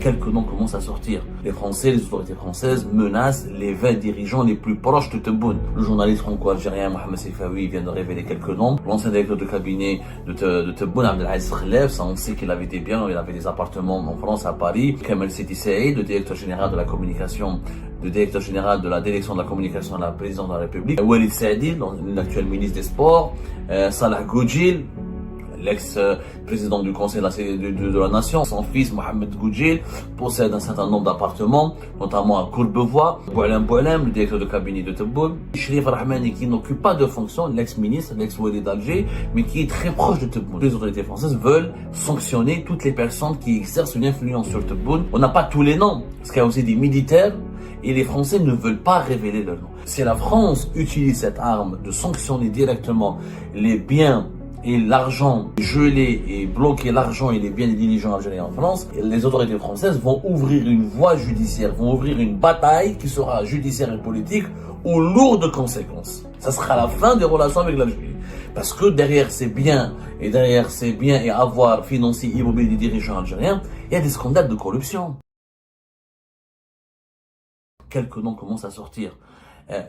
quelques noms commencent à sortir. Les Français, les autorités françaises menacent les 20 dirigeants les plus proches de Tebboune. Le journaliste franco-algérien Mohamed Seifaoui vient de révéler quelques noms. L'ancien directeur de cabinet de Tebboune, Abdelaziz Khelef, ça on sait qu'il avait des biens, il avait des appartements en France, à Paris. Kamel Sidi Saïd, le directeur général de la communication, le directeur général de la direction de la communication de la présidence de la République. Walid Saadi, l'actuel ministre des Sports. Salah Goudjil, l'ex-président du Conseil de la Nation. Son fils, Mohamed Goudjil, possède un certain nombre d'appartements, notamment à Courbevoie. Boualem, le directeur de cabinet de Tebboune. Cherif Rahmani, qui n'occupe pas de fonction, l'ex-ministre, l'ex-wali d'Alger, mais qui est très proche de Tebboune. Les autorités françaises veulent sanctionner toutes les personnes qui exercent une influence sur Tebboune. On n'a pas tous les noms, parce qu'il y a aussi des militaires, et les Français ne veulent pas révéler leur nom. Si la France utilise cette arme de sanctionner directement les biens et l'argent, geler et bloquer l'argent et les biens des dirigeants algériens en France, les autorités françaises vont ouvrir une voie judiciaire, vont ouvrir une bataille qui sera judiciaire et politique aux lourdes conséquences. Ça sera la fin des relations avec l'Algérie. Parce que derrière ces biens et avoirs financiers immobiliers des dirigeants algériens, il y a des scandales de corruption. Quelques noms commencent à sortir.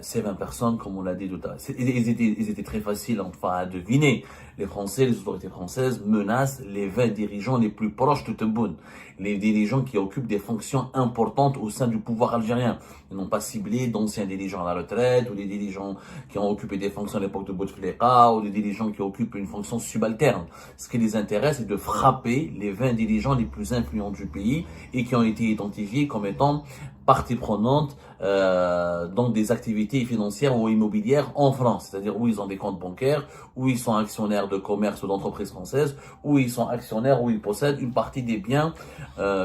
Ces 20 personnes, comme on l'a dit tout à l'heure, ils étaient très faciles à deviner. Les Français, les autorités françaises menacent les 20 dirigeants les plus proches de Tebboune. Les dirigeants qui occupent des fonctions importantes au sein du pouvoir algérien. Ils n'ont pas ciblé d'anciens dirigeants à la retraite, ou des dirigeants qui ont occupé des fonctions à l'époque de Bouteflika, ou des dirigeants qui occupent une fonction subalterne. Ce qui les intéresse, c'est de frapper les 20 dirigeants les plus influents du pays et qui ont été identifiés comme étant partie prenante dans des activités financières ou immobilières en France, c'est-à-dire où ils ont des comptes bancaires, où ils sont actionnaires de commerce ou d'entreprises françaises, où ils sont actionnaires, où ils possèdent une partie des biens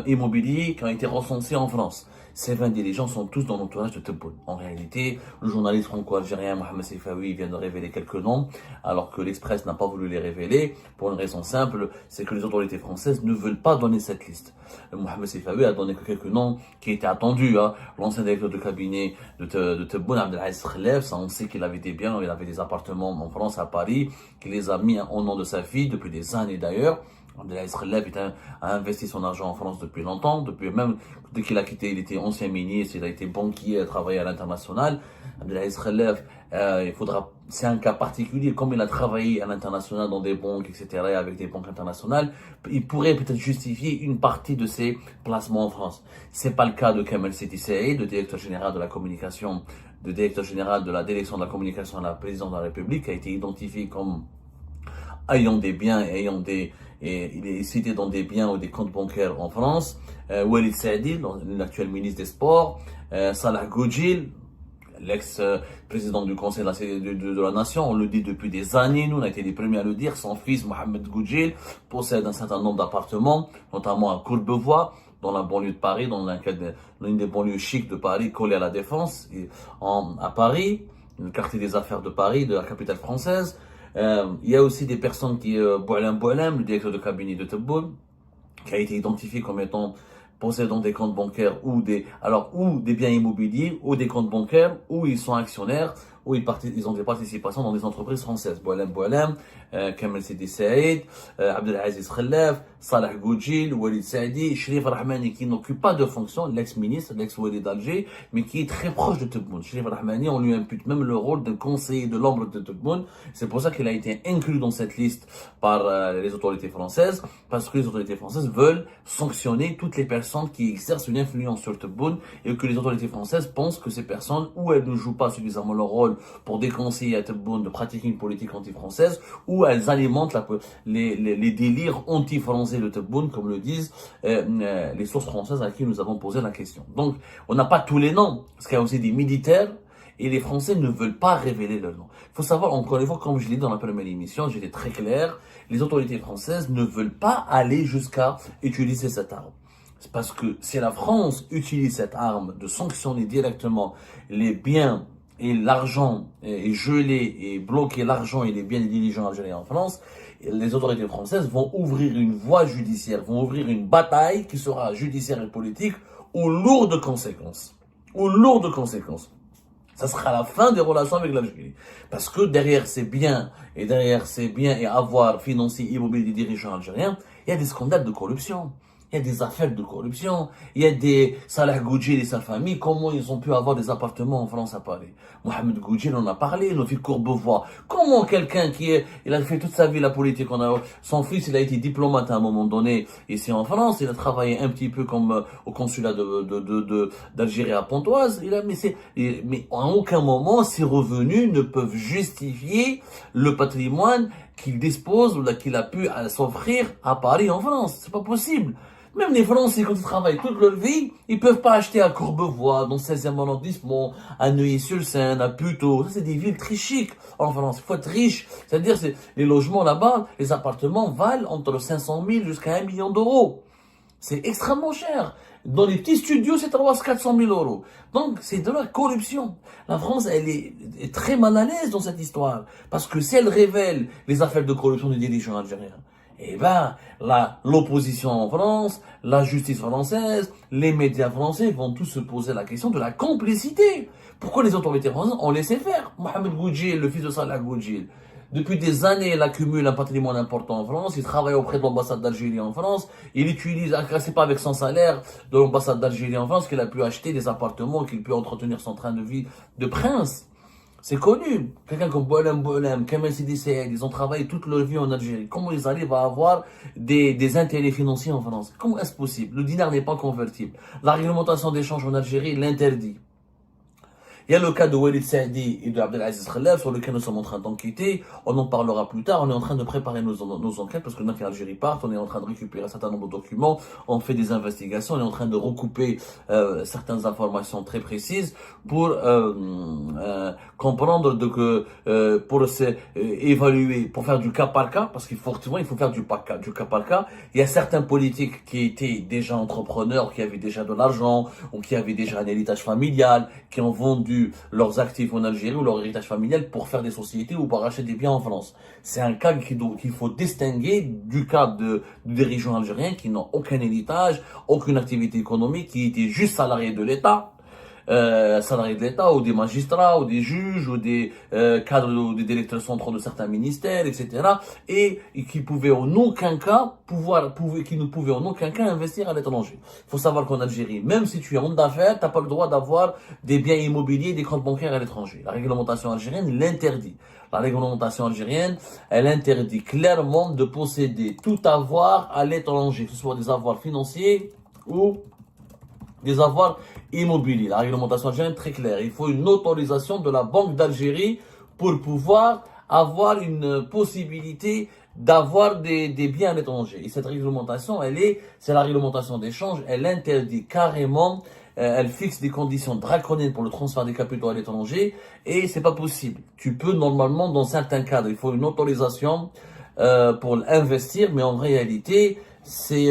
immobiliers qui ont été recensés en France. Ces 20 dirigeants sont tous dans l'entourage de Tebboune. En réalité, le journaliste franco-algérien Mohamed Seifaoui vient de révéler quelques noms, alors que l'Express n'a pas voulu les révéler, pour une raison simple, c'est que les autorités françaises ne veulent pas donner cette liste. Mohamed Seifaoui a donné que quelques noms qui étaient attendus. L'ancien directeur de cabinet de Tebboune, Abdelaziz Khelef, ça on sait qu'il avait des biens, il avait des appartements en France, à Paris, qu'il les a mis au nom de sa fille depuis des années d'ailleurs. Abdelaziz Khelef a investi son argent en France depuis longtemps, même dès qu'il a quitté, il était ancien ministre, il a été banquier, il a travaillé à l'international. Abdelaziz Khelef, c'est un cas particulier, comme il a travaillé à l'international dans des banques, etc., avec des banques internationales, il pourrait peut-être justifier une partie de ses placements en France. C'est pas le cas de Kamel Sidi Saïd, le directeur général de la communication, le directeur général de la direction de la communication de la présidence de la République, qui a été identifié comme ayant des biens et il est cité dans des biens ou des comptes bancaires en France. Walid Saadi, l'actuel ministre des Sports. Salah Goudjil, l'ex-président du Conseil de la Nation, on le dit depuis des années, nous on a été les premiers à le dire. Son fils, Mohamed Goudjil, possède un certain nombre d'appartements, notamment à Courbevoie, dans la banlieue de Paris, dans l'une des banlieues chics de Paris, collée à la Défense, à Paris, le quartier des affaires de Paris, de la capitale française. Il y a aussi des personnes qui, Boualem, le directeur de cabinet de Tebboune, qui a été identifié comme étant possédant des comptes bancaires ou des biens immobiliers ou des comptes bancaires où ils sont actionnaires, où ils ont des participations dans des entreprises françaises. Boualem, Kamel Sidi Saïd, Abdelaziz Khelef, Salah Goudjil, Walid Saadi, Cherif Rahmani, qui n'occupe pas de fonction, l'ex-ministre, l'ex-wali d'Alger, mais qui est très proche de Tebboune. Cherif Rahmani, on lui impute même le rôle de conseiller de l'ombre de Tebboune. C'est pour ça qu'il a été inclus dans cette liste par les autorités françaises, parce que les autorités françaises veulent sanctionner toutes les personnes qui exercent une influence sur Tebboune et que les autorités françaises pensent que ces personnes, ou elles ne jouent pas suffisamment leur rôle pour déconseiller à Tebboune de pratiquer une politique anti-française, ou elles alimentent les délires anti-français de Tebboune, comme le disent les sources françaises à qui nous avons posé la question. Donc, on n'a pas tous les noms, parce qu'il y a aussi des militaires, et les Français ne veulent pas révéler leur nom. Il faut savoir, encore une fois, comme je l'ai dit dans la première émission, j'étais très clair, les autorités françaises ne veulent pas aller jusqu'à utiliser cette arme. C'est parce que si la France utilise cette arme de sanctionner directement les biens et l'argent, et geler et bloquer l'argent et les biens des dirigeants algériens en France, les autorités françaises vont ouvrir une voie judiciaire, vont ouvrir une bataille qui sera judiciaire et politique aux lourdes conséquences. Aux lourdes conséquences. Ça sera la fin des relations avec l'Algérie. Parce que derrière ces biens et avoirs financiers immobiliers des dirigeants algériens, il y a des scandales de corruption. Il y a des affaires de corruption, il y a des Salah Goudjil et sa famille, comment ils ont pu avoir des appartements en France à Paris. Mohamed Goudjil en a parlé, nos filles Courbevoie. Comment quelqu'un il a fait toute sa vie la politique, son fils, il a été diplomate à un moment donné ici en France, il a travaillé un petit peu comme au consulat d'Algérie à Pontoise, mais en aucun moment ses revenus ne peuvent justifier le patrimoine qu'il dispose ou qu'il a pu s'offrir à Paris en France. C'est pas possible. Même les Français, quand ils travaillent toute leur vie, ils peuvent pas acheter à Courbevoie, dans le 16e arrondissement, à Neuilly-sur-Seine, à Puteaux. Ça, c'est des villes très chics en France. Il faut être riche. C'est-à-dire, les logements là-bas, les appartements valent entre 500 000 jusqu'à 1 million d'euros. C'est extrêmement cher. Dans les petits studios, c'est 400 000 euros. Donc, c'est de la corruption. La France, elle est très mal à l'aise dans cette histoire. Parce que si elle révèle les affaires de corruption des dirigeants algériens, eh ben, l'opposition en France, la justice française, les médias français vont tous se poser la question de la complicité. Pourquoi les autorités françaises ont laissé faire? Mohamed Goudjil, le fils de Salah Goudjil, depuis des années, il accumule un patrimoine important en France, il travaille auprès de l'ambassade d'Algérie en France, il utilise, c'est pas avec son salaire de l'ambassade d'Algérie en France qu'il a pu acheter des appartements, qu'il peut entretenir son train de vie de prince. C'est connu. Quelqu'un comme Boualem, Kamel Sidi Saïed, ils ont travaillé toute leur vie en Algérie. Comment ils arrivent à avoir des intérêts financiers en France? Comment est-ce possible? Le dinar n'est pas convertible. La réglementation d'échange en Algérie l'interdit. Il y a le cas de Walid Saadi et de Abdelaziz Khelef sur lequel nous sommes en train d'enquêter. On en parlera plus tard. On est en train de préparer nos enquêtes parce que maintenant qu'Algérie part, on est en train de récupérer un certain nombre de documents. On fait des investigations. On est en train de recouper certaines informations très précises pour comprendre pour évaluer, pour faire du cas par cas, parce qu'il faut faire du cas par cas. Il y a certains politiques qui étaient déjà entrepreneurs, qui avaient déjà de l'argent ou qui avaient déjà un héritage familial, qui ont vendu leurs actifs en Algérie ou leur héritage familial pour faire des sociétés ou pour acheter des biens en France. C'est un cas qu'il faut distinguer du cas de dirigeants algériens qui n'ont aucun héritage, aucune activité économique, qui étaient juste salariés de l'État. Salariés de l'État, ou des magistrats, ou des juges, ou des cadres ou des directeurs centraux de certains ministères, etc. Et qui pouvaient en aucun cas qui ne pouvaient en aucun cas investir à l'étranger. Il faut savoir qu'en Algérie, même si tu es homme d'affaires, t'as pas le droit d'avoir des biens immobiliers, des comptes bancaires à l'étranger. La réglementation algérienne l'interdit. La réglementation algérienne, elle interdit clairement de posséder tout avoir à l'étranger, que ce soit des avoirs financiers ou des avoirs immobiliers. La réglementation algérienne est très claire. Il faut une autorisation de la Banque d'Algérie pour pouvoir avoir une possibilité d'avoir des biens à l'étranger. Et cette réglementation, c'est la réglementation d'échange. Elle interdit carrément, elle fixe des conditions draconiennes pour le transfert des capitaux à l'étranger. Et c'est pas possible. Tu peux normalement, dans certains cadres, il faut une autorisation pour investir, mais en réalité, ces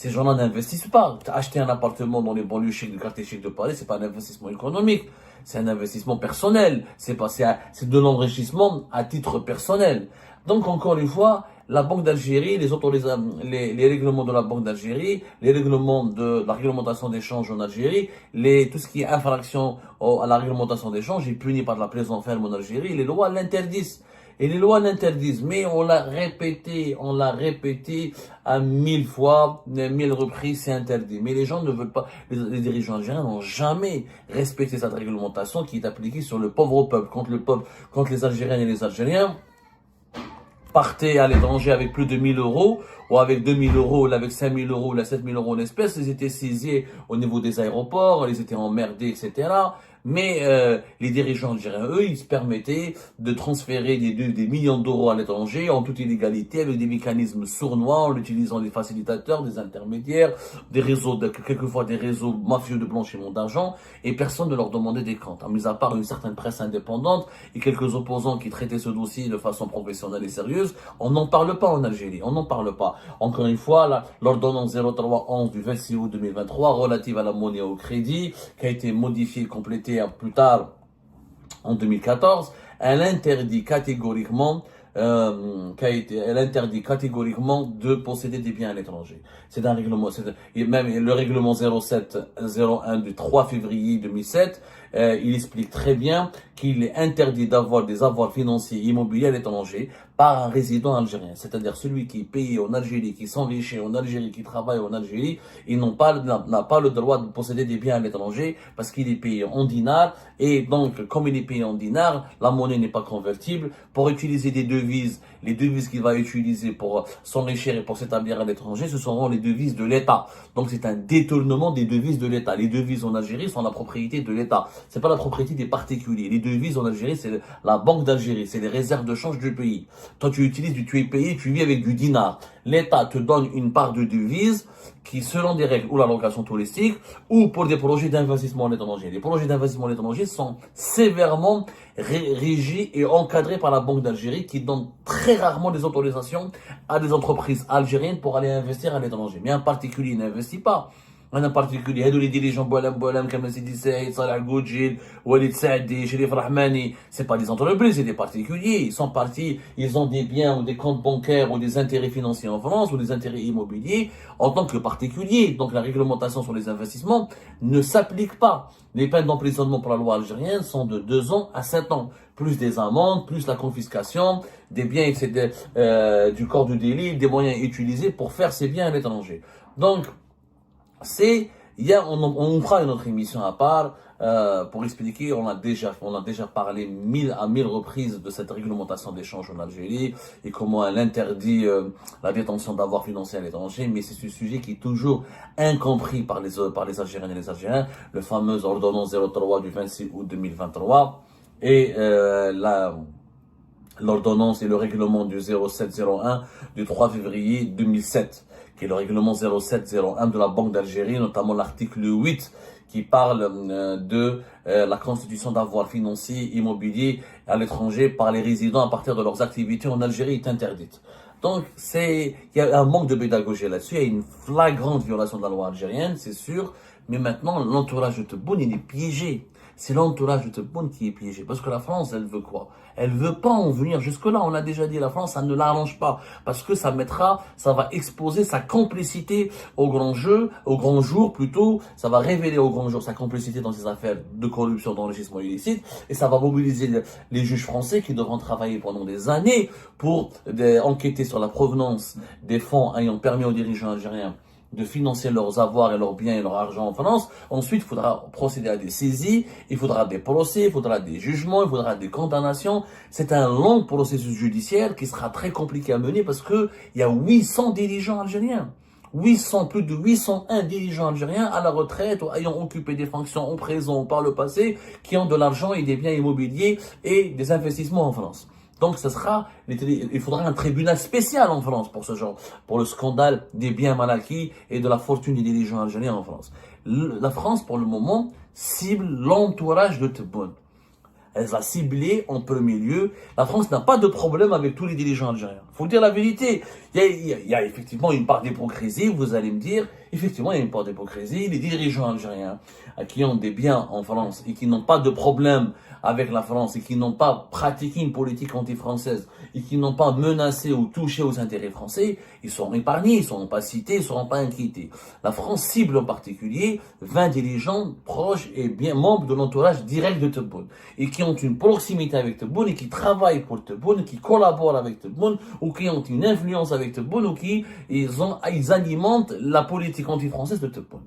gens-là n'investissent pas. Acheter un appartement dans les banlieues chics du quartier chic de Paris, c'est pas un investissement économique, c'est un investissement personnel. C'est de l'enrichissement à titre personnel. Donc encore une fois, la Banque d'Algérie, les règlements de la Banque d'Algérie, les règlements de la réglementation d'échange en Algérie, tout ce qui est infraction à la réglementation d'échange est puni par la prison ferme en Algérie. Les lois l'interdisent. Et les lois l'interdisent, mais on l'a répété à 1000 fois, 1000 reprises, c'est interdit. Mais les gens ne veulent pas, les dirigeants algériens n'ont jamais respecté cette réglementation qui est appliquée sur le pauvre peuple, quand les Algériennes et les Algériens partaient à l'étranger avec plus de 1000 euros, ou avec 2000 euros, ou avec 5000 euros, ou avec 7000 euros en espèces, ils étaient saisis au niveau des aéroports, ils étaient emmerdés, etc. Mais les dirigeants algériens, eux, ils se permettaient de transférer des millions d'euros à l'étranger en toute illégalité, avec des mécanismes sournois, en utilisant des facilitateurs, des intermédiaires, quelquefois des réseaux mafieux de blanchiment d'argent, et personne ne leur demandait des comptes. Mis à part une certaine presse indépendante et quelques opposants qui traitaient ce dossier de façon professionnelle et sérieuse, on n'en parle pas en Algérie, on n'en parle pas. Encore une fois, l'ordonnance 0311 du 26 août 2023 relative à la monnaie et au crédit, qui a été modifiée, complétée plus tard en 2014, elle interdit catégoriquement elle interdit catégoriquement de posséder des biens à l'étranger. C'est un règlement, et même le règlement 0701 du 3 février 2007, il explique très bien qu'il est interdit d'avoir des avoirs financiers immobiliers à l'étranger par un résident algérien. C'est-à-dire celui qui est payé en Algérie, qui s'enrichit en Algérie, qui travaille en Algérie, il n'a pas le droit de posséder des biens à l'étranger parce qu'il est payé en dinars. Et donc, comme il est payé en dinars, la monnaie n'est pas convertible. Pour utiliser des devises, les devises qu'il va utiliser pour s'enrichir et pour s'établir à l'étranger, ce seront les devises de l'État. Donc, c'est un détournement des devises de l'État. Les devises en Algérie sont la propriété de l'État. C'est pas la propriété des particuliers. Les devises en Algérie, c'est la Banque d'Algérie, c'est les réserves de change du pays. Toi, tu es payé, tu vis avec du dinar. L'État te donne une part de devise qui, selon des règles, ou la location touristique, ou pour des projets d'investissement à l'étranger. Les projets d'investissement à l'étranger sont sévèrement régis et encadrés par la Banque d'Algérie qui donne très rarement des autorisations à des entreprises algériennes pour aller investir à l'étranger. Mais un particulier n'investit pas. Un particulier, هذو les dirigeants بولم كما سيدي سعيد صالح القوجيل وليد سعدي شريف رحماني, c'est pas des entreprises, c'est des particuliers. Ils sont partis, ils ont des biens ou des comptes bancaires ou des intérêts financiers en France ou des intérêts immobiliers en tant que particuliers. Donc la réglementation sur les investissements ne s'applique pas. Les peines d'emprisonnement pour la loi algérienne sont de 2 ans à 7 ans, plus des amendes, plus la confiscation des biens etc., du corps du délit, des moyens utilisés pour faire ces biens à l'étranger. Donc on fera une autre émission à part pour expliquer. On a déjà parlé à 1000 reprises de cette réglementation d'échange en Algérie et comment elle interdit la détention d'avoirs financiers à l'étranger. Mais c'est ce sujet qui est toujours incompris par les Algériennes et les Algériens. Le fameux ordonnance 03 du 26 août 2023 et l'ordonnance et le règlement du 0701 du 3 février 2007, qui est le règlement 0701 de la Banque d'Algérie, notamment l'article 8, qui parle de la constitution d'avoirs financiers immobiliers à l'étranger par les résidents à partir de leurs activités en Algérie est interdite. Donc, il y a un manque de pédagogie là-dessus, il y a une flagrante violation de la loi algérienne, c'est sûr, mais maintenant, l'entourage de Tebboune, il est piégé. C'est l'entourage de Tebboune qui est piégé. Parce que la France, elle veut quoi? Elle veut pas en venir jusque-là. On l'a déjà dit, la France, ça ne l'arrange pas. Parce que ça va exposer sa complicité au grand jour plutôt. Ça va révéler au grand jour sa complicité dans ces affaires de corruption, d'enrichissement illicite. Et ça va mobiliser les juges français qui devront travailler pendant des années pour enquêter sur la provenance des fonds ayant permis aux dirigeants algériens de financer leurs avoirs et leurs biens et leur argent en France. Ensuite, il faudra procéder à des saisies, il faudra des procès, il faudra des jugements, il faudra des condamnations. C'est un long processus judiciaire qui sera très compliqué à mener parce que il y a 800 dirigeants algériens. Plus de 801 dirigeants algériens à la retraite ou ayant occupé des fonctions en présent ou par le passé qui ont de l'argent et des biens immobiliers et des investissements en France. Donc, il faudra un tribunal spécial en France pour ce genre, pour le scandale des biens mal acquis et de la fortune des dirigeants algériens en France. La France, pour le moment, cible l'entourage de Tebboune. Elle va cibler en premier lieu. La France n'a pas de problème avec tous les dirigeants algériens. Faut dire la vérité. Il y a effectivement une part d'hypocrisie, vous allez me dire. Effectivement, il y a une part d'hypocrisie. Les dirigeants algériens qui ont des biens en France et qui n'ont pas de problème avec la France et qui n'ont pas pratiqué une politique anti-française et qui n'ont pas menacé ou touché aux intérêts français, ils seront épargnés, ils ne seront pas cités, ils ne seront pas inquiétés. La France cible en particulier 20 dirigeants proches et bien membres de l'entourage direct de Tebboune et qui ont une proximité avec Tebboune et qui travaillent pour Tebboune, qui collaborent avec Tebboune ou qui ont une influence avec Tebboune ou qui ils alimentent la politique anti-française de Tebboune.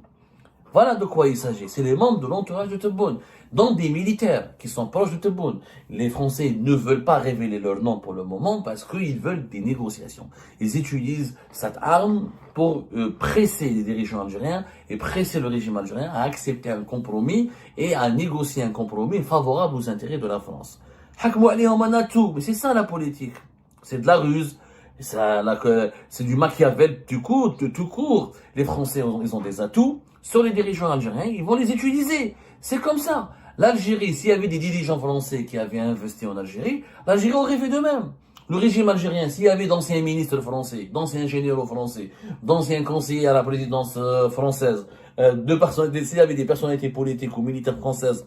Voilà de quoi il s'agit. C'est les membres de l'entourage de Tebboune, dont des militaires qui sont proches de Tebboune. Les Français ne veulent pas révéler leur nom pour le moment parce qu'ils veulent des négociations. Ils utilisent cette arme pour presser les dirigeants algériens et presser le régime algérien à accepter un compromis et à négocier un compromis favorable aux intérêts de la France. Mais c'est ça la politique. C'est de la ruse. C'est du Machiavel tout court. Les Français, ils ont des atouts sur les dirigeants algériens, ils vont les utiliser. C'est comme ça. L'Algérie, s'il y avait des dirigeants français qui avaient investi en Algérie, l'Algérie aurait fait de même. Le régime algérien, s'il y avait d'anciens ministres français, d'anciens généraux français, d'anciens conseillers à la présidence française, s'il y avait des personnalités politiques ou militaires françaises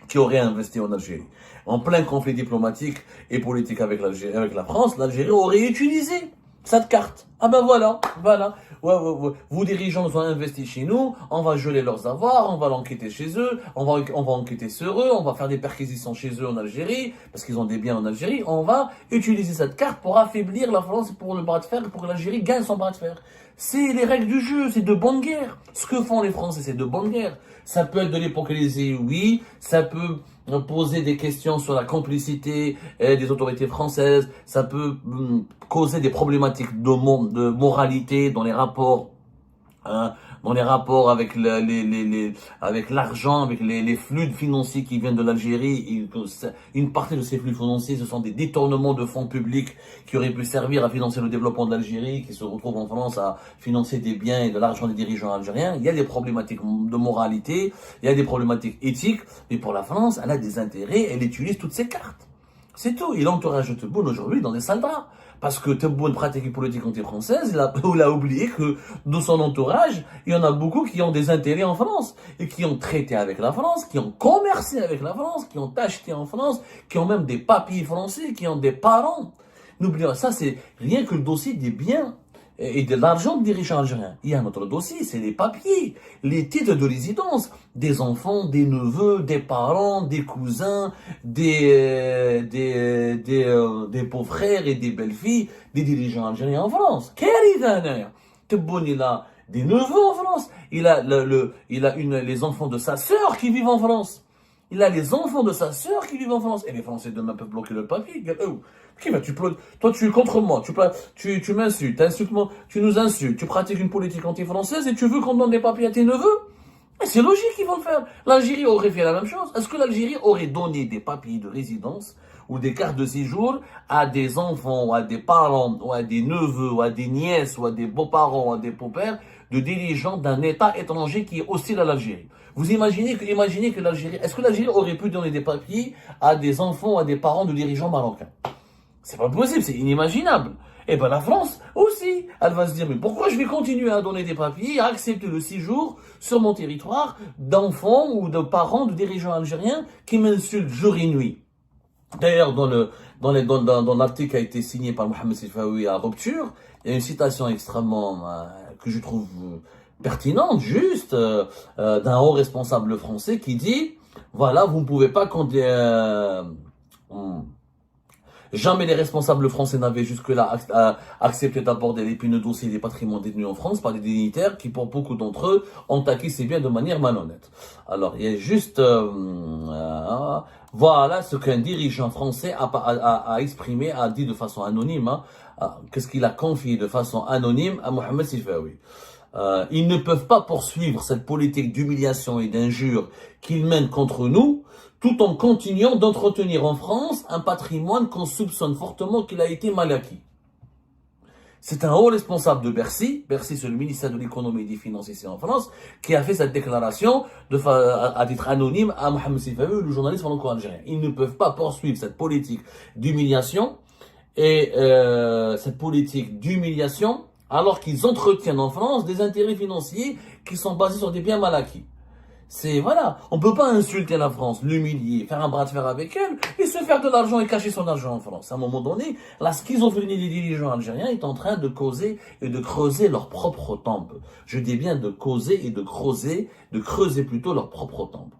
qui aurait investi en Algérie. En plein conflit diplomatique et politique avec avec la France, l'Algérie aurait utilisé cette carte. Ah ben voilà. Ouais. Vous dirigeants ont investi chez nous, on va geler leurs avoirs, on va l'enquêter chez eux, on va enquêter sur eux, on va faire des perquisitions chez eux en Algérie, parce qu'ils ont des biens en Algérie, on va utiliser cette carte pour affaiblir la France pour le bras de fer, pour que l'Algérie gagne son bras de fer. C'est les règles du jeu, c'est de bonne guerre. Ce que font les Français, c'est de bonne guerre. Ça peut être de l'hypocrisie, oui, ça peut poser des questions sur la complicité des autorités françaises, ça peut causer des problématiques de moralité dans les rapports, avec avec l'argent, avec les flux financiers qui viennent de l'Algérie. Une partie de ces flux financiers, ce sont des détournements de fonds publics qui auraient pu servir à financer le développement de l'Algérie, qui se retrouvent en France à financer des biens et de l'argent des dirigeants algériens. Il y a des problématiques de moralité, il y a des problématiques éthiques, mais pour la France, elle a des intérêts, elle utilise toutes ces cartes. C'est tout. Et l'entourage de Tebboune aujourd'hui dans des sales draps. Parce que Tebboune pratique une politique anti-française, il a oublié que dans son entourage, il y en a beaucoup qui ont des intérêts en France, et qui ont traité avec la France, qui ont commercé avec la France, qui ont acheté en France, qui ont même des papiers français, qui ont des parents. N'oubliez pas, ça c'est rien que le dossier des biens et de l'argent des dirigeants algériens. Il y a un autre dossier, c'est les papiers, les titres de résidence, des enfants, des neveux, des parents, des cousins, des beaux-frères et des belles-filles des dirigeants algériens en France. Tebboune, il a des neveux en France, il a les enfants de sa sœur qui vivent en France. Il a les enfants de sa sœur qui vivent en France. Et les Français demain peuvent bloquer le papier. Toi, tu es contre moi. Tu m'insultes. Tu nous insultes. Tu pratiques une politique anti-française et tu veux qu'on donne des papiers à tes neveux? C'est logique qu'ils vont le faire. L'Algérie aurait fait la même chose. Est-ce que l'Algérie aurait donné des papiers de résidence ou des cartes de séjour à des enfants, ou à des parents, ou à des neveux, ou à des nièces, ou à des beaux-parents, ou à des beaux-pères de dirigeants d'un État étranger qui est hostile à l'Algérie? Vous imaginez que l'Algérie, est-ce que l'Algérie aurait pu donner des papiers à des enfants, ou à des parents de dirigeants marocains? C'est pas possible, c'est inimaginable. Et ben la France aussi, elle va se dire, mais pourquoi je vais continuer à donner des papiers, à accepter le séjour sur mon territoire d'enfants ou de parents de dirigeants algériens qui m'insultent jour et nuit? D'ailleurs, dans l'article qui a été signé par Mohamed Sifawi à Rupture, il y a une citation extrêmement, que je trouve pertinente, juste, d'un haut responsable français qui dit, voilà, vous ne pouvez pas jamais les responsables français n'avaient jusque-là accepté d'aborder l'épineux dossier des patrimoines détenus en France par des dignitaires qui, pour beaucoup d'entre eux, ont acquis ces biens de manière malhonnête. Alors, il y a juste... voilà ce qu'un dirigeant français a exprimé, a dit de façon anonyme, qu'est-ce qu'il a confié de façon anonyme à Mohamed Sifawi. Ils ne peuvent pas poursuivre cette politique d'humiliation et d'injure qu'ils mènent contre nous, tout en continuant d'entretenir en France un patrimoine qu'on soupçonne fortement qu'il a été mal acquis. C'est un haut responsable de Bercy, c'est le ministère de l'économie et des finances ici en France, qui a fait cette déclaration à titre anonyme à Mohamed Sifawi, le journaliste franco-algérien. Ils ne peuvent pas poursuivre cette politique d'humiliation alors qu'ils entretiennent en France des intérêts financiers qui sont basés sur des biens mal acquis. On peut pas insulter la France, l'humilier, faire un bras de fer avec elle et se faire de l'argent et cacher son argent en France. À un moment donné, la schizophrénie des dirigeants algériens est en train de causer et de creuser leur propre tombe. Je dis bien de causer et de creuser plutôt leur propre tombe.